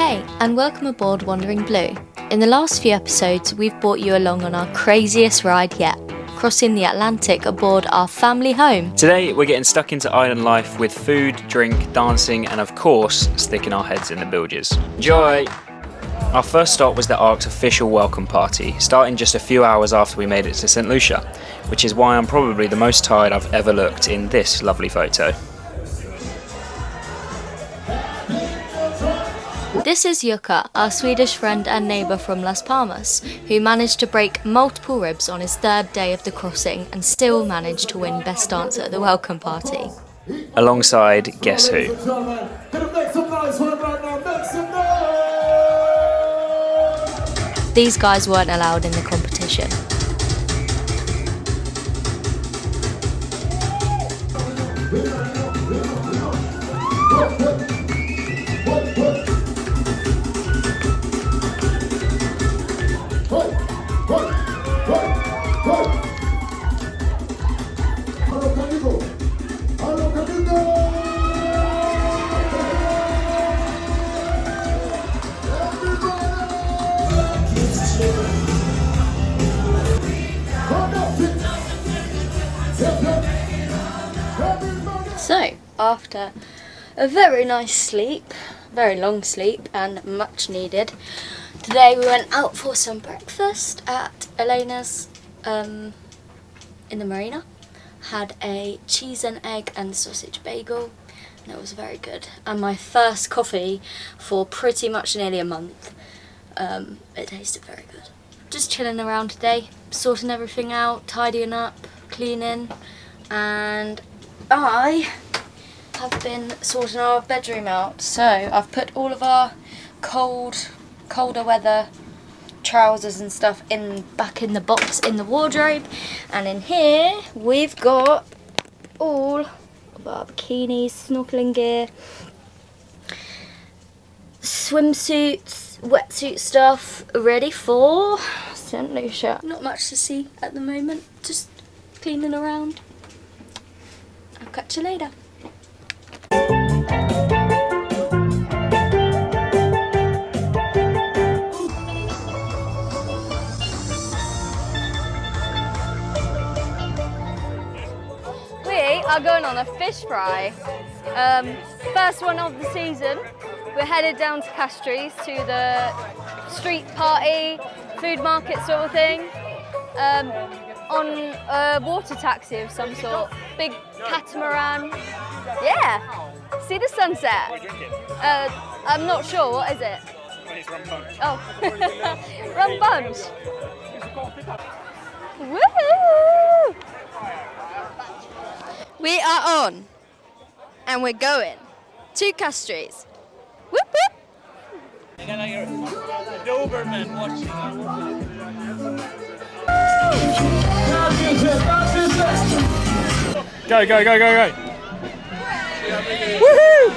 Hey, and welcome aboard Wandering Blue. In the last few episodes, we've brought you along on our craziest ride yet, crossing the Atlantic aboard our family home. Today, we're getting stuck into island life with food, drink, dancing, and of course, sticking our heads in the bilges. Enjoy! Our first stop was the Ark's official welcome party, starting just a few hours after we made it to St Lucia, which is why I'm probably the most tired I've ever looked in this lovely photo. This is Jukka, our Swedish friend and neighbour from Las Palmas, who managed to break multiple ribs on his third day of the crossing and still managed to win Best Dancer at the welcome party. Alongside, guess who? These guys weren't allowed in the competition. So, after a very nice sleep, very long sleep and much needed, today we went out for some breakfast at Elena's in the Marina. Had a cheese and egg and sausage bagel and it was very good. And my first coffee for pretty much nearly a month. It tasted very good. Just chilling around today, sorting everything out, tidying up, cleaning, and I have been sorting our bedroom out. So I've put all of our colder weather trousers and stuff back in the box in the wardrobe, and in here we've got all of our bikinis, snorkeling gear, swimsuits, wetsuit stuff ready for St Lucia. Not much to see at the moment, just cleaning around. I'll catch you later. We are going on a fish fry. First one of the season. We're headed down to Castries to the street party, food market sort of thing. On a water taxi of some sort. Big catamaran. Yeah. See the sunset? I'm not sure. What is it? It's rum punch. Oh. Rum punch. Woohoo! We are on. And we're going to Castries. Whoop whoop! I got like a Doberman watching. Go, go, go, go, go! Woohoo!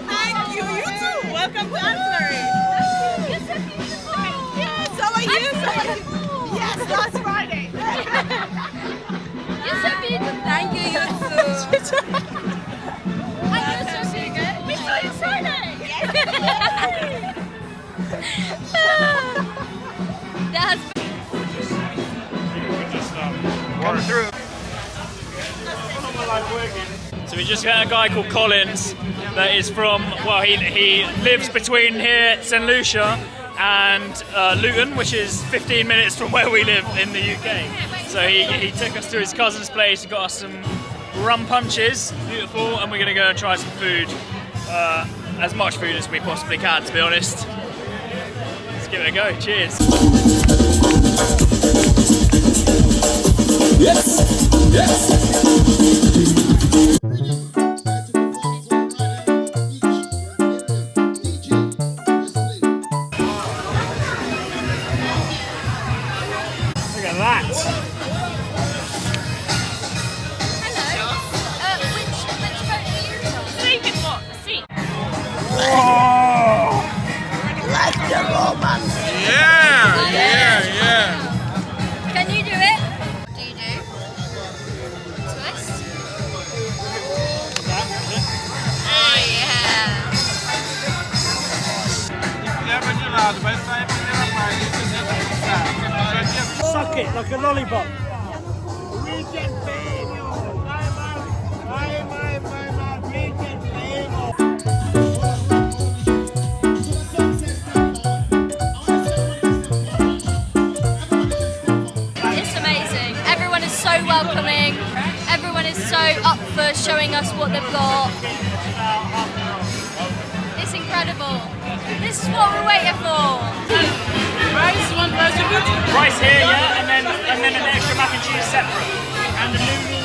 Thank you, you too. Welcome to Asbury. Yes, how are you? Yes, last Friday. You're so beautiful. Thank you, you too. And you're so good. We saw you Friday. That's Come through. So we just met a guy called Collins that is from, well, he lives between here, St Lucia, and Luton, which is 15 minutes from where we live in the UK. So he took us to his cousin's place, got us some rum punches, beautiful, and we're going to go and try some food, as much food as we possibly can, to be honest. Let's give it a go, cheers. Yes, yes. Look at that. which boat are you on? Sleep in what? The seat? Oh! Like the Romans. Yeah. Can you do it? Do you do? It's nice. Like a lollipop. It's amazing. Everyone is so welcoming. Everyone is so up for showing us what they've got. It's incredible. This is what we're waiting for. Rice, one person. Rice here, yeah, and then an extra mac and cheese separate. And a noodle.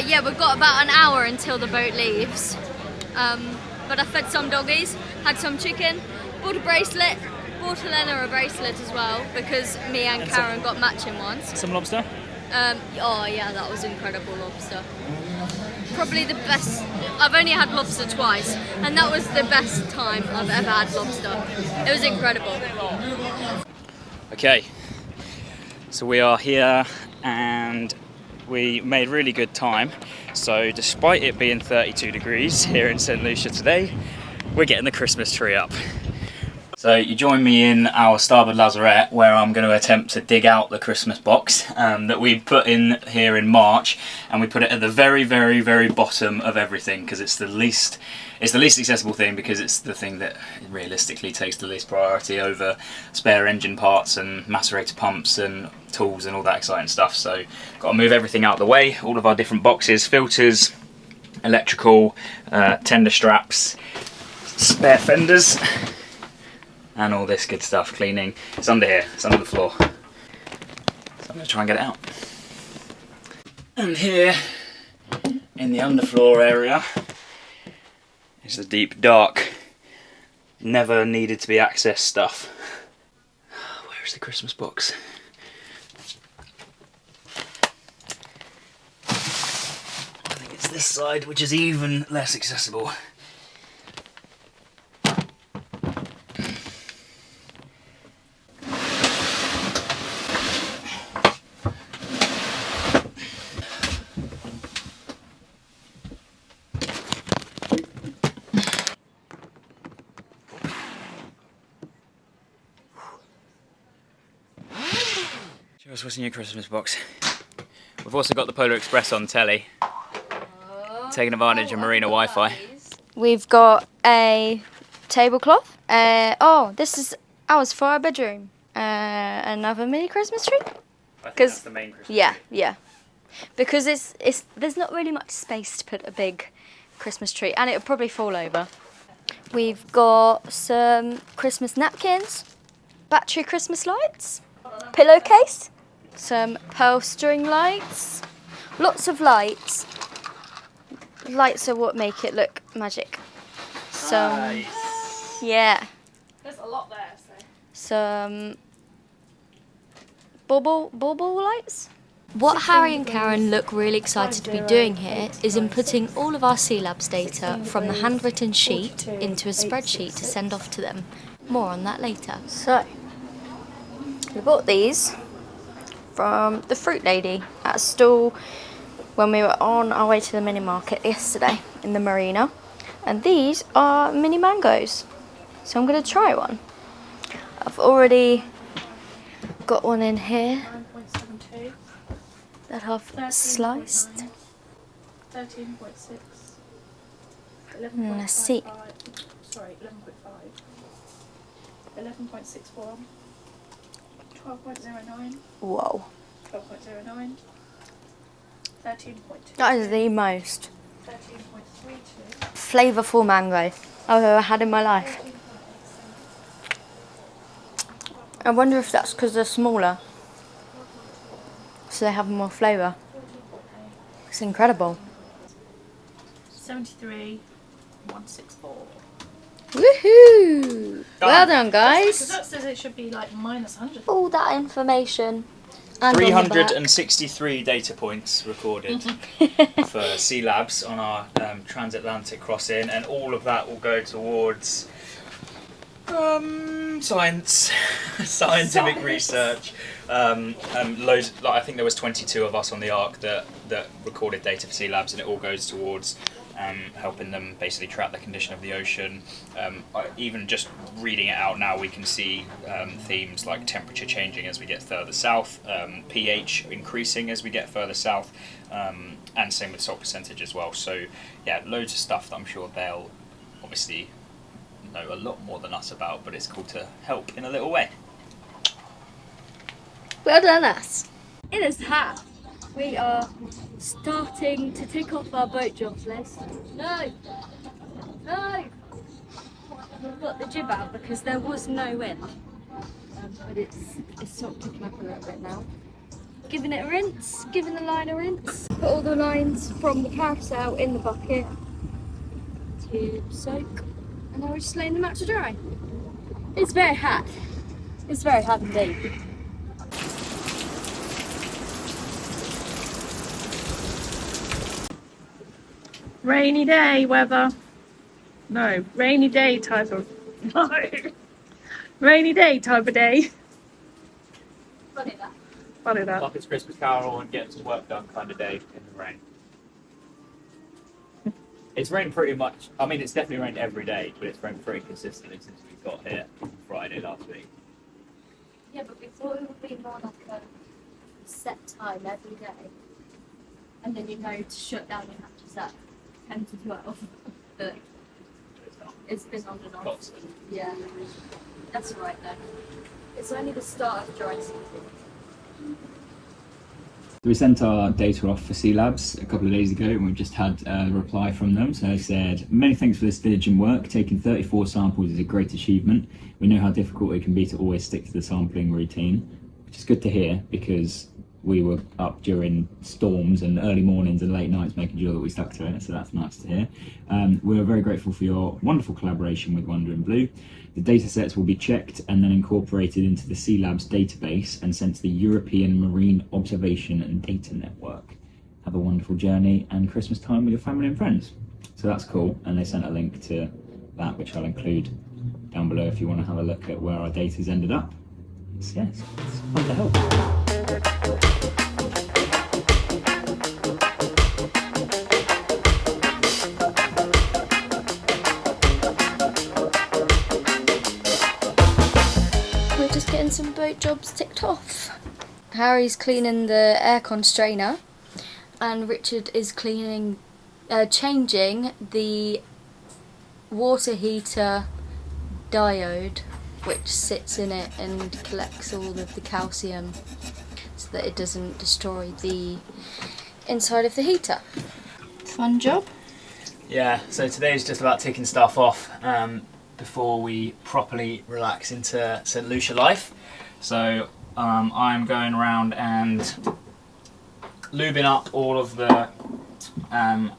Yeah, we've got about an hour until the boat leaves. But I fed some doggies, had some chicken, bought a bracelet, bought Elena a bracelet as well because me and Karen got matching ones. Some lobster? Oh yeah, that was incredible lobster. Probably the best. I've only had lobster twice, and that was the best time I've ever had lobster. It was incredible. Okay, so we are here and we made really good time. So despite it being 32 degrees here in St Lucia today, we're getting the Christmas tree up. So you join me in our starboard lazarette where I'm going to attempt to dig out the Christmas box that we put in here in March, and we put it at the very, very, very bottom of everything because it's the least accessible thing, because it's the thing that realistically takes the least priority over spare engine parts and macerator pumps and tools and all that exciting stuff. So got to move everything out of the way, all of our different boxes, filters, electrical, tender straps, spare fenders, and all this good stuff. Cleaning. It's under here, it's under the floor. So I'm going to try and get it out. And here, in the underfloor area, is the deep, dark, never needed to be accessed stuff. Where's the Christmas box? I think it's this side, which is even less accessible. What's in your Christmas box? We've also got the Polar Express on telly, taking advantage of Marina Wi-Fi. We've got a tablecloth. Oh, this is ours for our bedroom. Another mini Christmas tree. I think that's the main Christmas tree. Yeah. Because there's not really much space to put a big Christmas tree, and it would probably fall over. We've got some Christmas napkins, battery Christmas lights, pillowcase, some pearl string lights, lots of lights. Lights are what make it look magic. Some, Nice. yeah. There's a lot there, so. Some bauble lights. What Harry and Karen look really excited to be doing here is inputting all of our Sea Labs data from the handwritten sheet into a spreadsheet to send off to them. More on that later. So, we bought these from the fruit lady at a stall when we were on our way to the mini market yesterday in the Marina. And these are mini mangoes. So I'm going to try one. I've already got one in here 9.72. that I've sliced. 13.6. Let's see. Sorry, 11.5. 11.64. 12.09. Whoa. 12.09. 13.2. That is the most 13.32. flavourful mango I've ever had in my life. I wonder if that's because they're smaller, so they have more flavour. It's incredible. 73.164. Woohoo! Well done, Because guys. that says it should be like -100. All that information. And on the back. 363 data points recorded for Sea Labs on our transatlantic crossing, and all of that will go towards scientific research. Loads. Like, I think there was 22 of us on the Ark that recorded data for Sea Labs, and it all goes towards helping them basically track the condition of the ocean. Even just reading it out now, we can see themes like temperature changing as we get further south, pH increasing as we get further south, and same with salt percentage as well. So yeah, loads of stuff that I'm sure they'll obviously know a lot more than us about, but it's cool to help in a little way. Well done, us. In his hat, we are starting to tick off our boat jobs list. No! No! We've got the jib out because there was no wind. But it's sort of picking up a little bit now. Giving it a rinse, giving the line a rinse. Put all the lines from the carousel in the bucket to soak. And now we're just laying them out to dry. It's very hot. It's very hot indeed. Rainy day weather. No, rainy day type of. No. Rainy day type of day. Funny that. Funny that. Like it's Christmas Carol and getting some work done kind of day in the rain. It's rained pretty much. I mean, it's definitely rained every day, but it's rained pretty consistently since we got here on Friday last week. Yeah, but we thought it would be more like a set time every day. And then you know to shut down your hatches at 10 to 12. But it's been on and off. Constant. Yeah. That's alright though. It's only the start of dry season. We sent our data off for Sea Labs a couple of days ago, and we've just had a reply from them. So they said, many thanks for this diligent work. Taking 34 samples is a great achievement. We know how difficult it can be to always stick to the sampling routine, which is good to hear because we were up during storms and early mornings and late nights making sure that we stuck to it, so that's nice to hear. We're very grateful for your wonderful collaboration with Wonder in Blue. The data sets will be checked and then incorporated into the Sea Labs database and sent to the European Marine Observation and Data Network. Have a wonderful journey and Christmas time with your family and friends. So that's cool, and they sent a link to that, which I'll include down below if you want to have a look at where our data's ended up. So, yes, it's fun to help. Getting some boat jobs ticked off. Harry's cleaning the aircon strainer and Richard is changing the water heater diode which sits in it and collects all of the calcium so that it doesn't destroy the inside of the heater. Fun job. Yeah, so today's just about ticking stuff off before we properly relax into St Lucia life. So I'm going around and lubing up all of the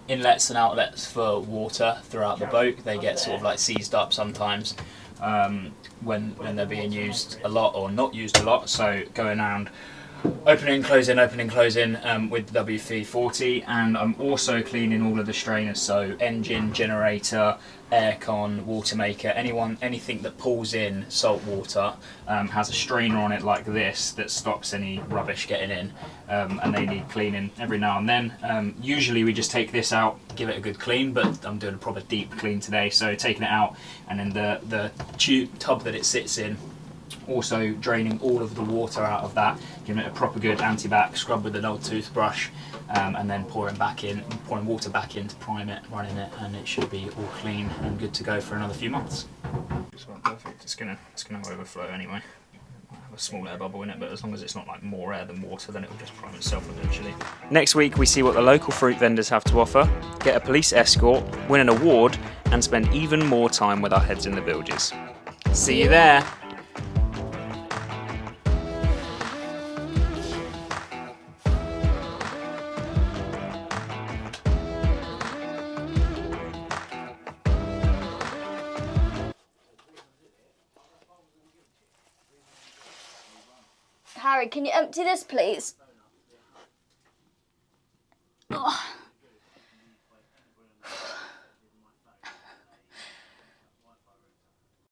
inlets and outlets for water throughout the boat. They get sort of like seized up sometimes when they're being used a lot or not used a lot. So going around opening and closing with the WV-40, and I'm also cleaning all of the strainers, so engine, generator, aircon, water maker, anything that pulls in salt water has a strainer on it like this that stops any rubbish getting in, and they need cleaning every now and then. Usually we just take this out, give it a good clean, but I'm doing a proper deep clean today, so taking it out and then the tub that it sits in, also draining all of the water out of that, giving it a proper good anti-bac scrub with an old toothbrush, and then pouring water back in to prime it, running it, and it should be all clean and good to go for another few months. It's not perfect. It's gonna overflow anyway. Might have a small air bubble in it, but as long as it's not like more air than water, then it will just prime itself eventually. Next week we see what the local fruit vendors have to offer, get a police escort, win an award, and spend even more time with our heads in the bilges. See you there! Harry, can you empty this, please? Oh.